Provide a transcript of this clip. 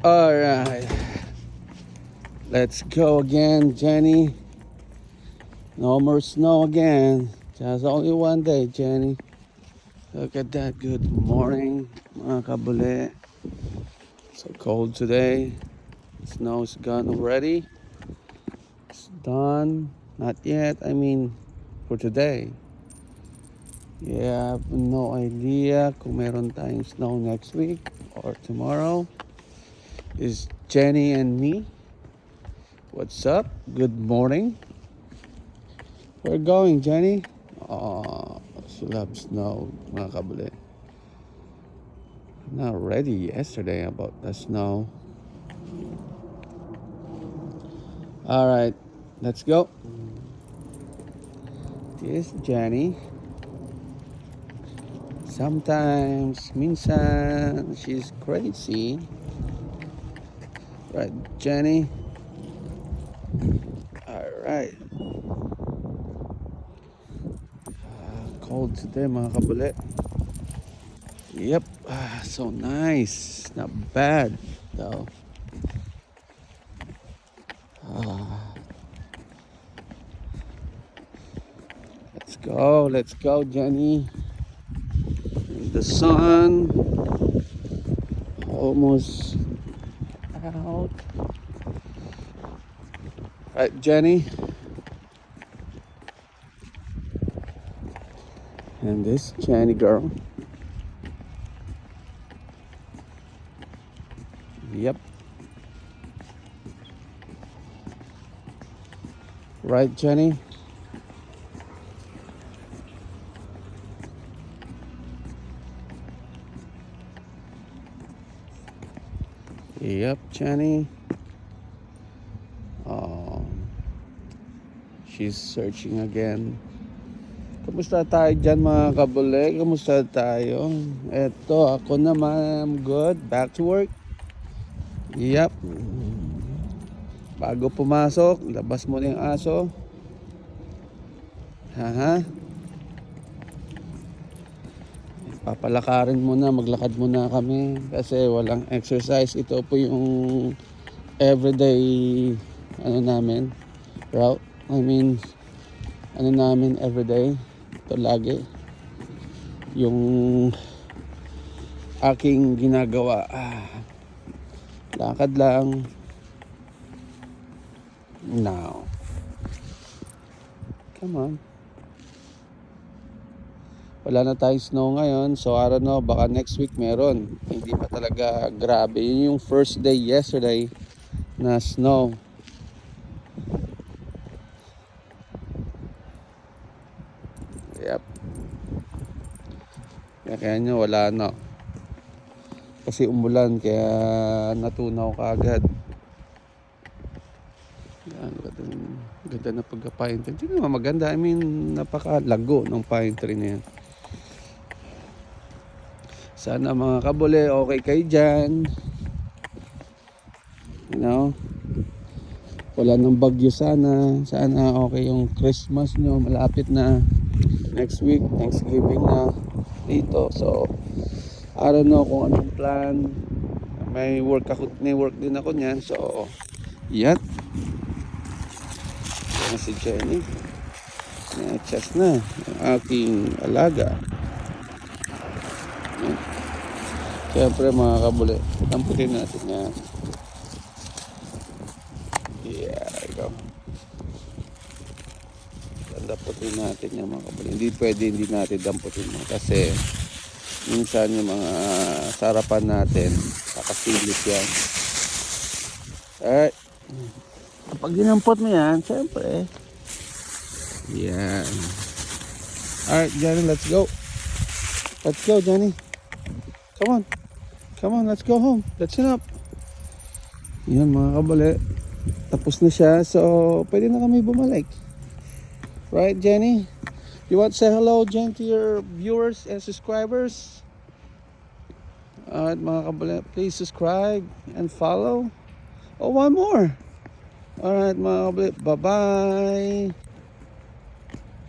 All right, let's go again, Jenny. No more snow again. Just only one day, Jenny. Look at that. Good morning, mga kabule. So cold today. Snow's gone already. It's done. Not yet. I mean, for today. Yeah, I have no idea kung meron tayong snow next week or tomorrow. Is Jenny and me. What's up? Good morning. Where going, Jenny? Oh, she loves snow, mga kabule. Not ready yesterday about the snow. All right, let's go. This Jenny. Sometimes, minsan, she's crazy. Right, Jenny? All right. Cold today, mga kabule. Yep, so nice. Not bad, though. Let's go, Jenny. The sun almost out. Right, Jenny. And this Jenny girl. Yep. Right, Jenny. Yep, Jenny. She's searching again. Kamusta tayo dyan, mga kabule? Kamusta tayo? Eto, ako naman, I'm good. Back to work. Yep. Bago pumasok, labas mo na yung aso. Haha. Papalakarin muna, maglakad muna kami kasi walang exercise. Ito po yung everyday namin route. I mean, namin everyday. Ito lagi yung aking ginagawa. Lakad lang. Now. Come on. Wala na tayong snow ngayon, so I don't know, baka next week meron. Hindi pa talaga grabe. Yun yung first day yesterday na snow. Yep. Kaya nyo, wala na. Kasi umulan, kaya natunaw kaagad. Yan, ganda na pagka-pine tree. Hindi naman maganda, I mean, napakalago ng pine tree na yan. Sana mga kabule, okay kayo dyan. You know, wala nang bagyo sana. Sana okay yung Christmas nyo. Malapit na next week, Thanksgiving na dito. So, I don't know kung anong plan. May work din ako niyan. So, yan. Yan si Jenny. Na-chest na ang aking alaga. Yan. Siyempre mga kabule, tamputin natin yan. Yeah, ikaw. Damputin natin yan mga kabule. Hindi pwede hindi natin damputin mo kasi minsan yung mga sarapan natin kakasilip yan. Alright. Kapag dinampot mo yan, siyempre. Yan. Alright, Johnny, let's go. Let's go, Johnny. Come on. Come on, let's go home. Let's sit up. Yan mga kabale. Tapos na siya. So, pwede na kami bumalik. Right, Jenny? You want to say hello, Jen, to your viewers and subscribers? Alright mga kabale. Please subscribe and follow. Oh, one more. Alright mga kabale. Bye-bye.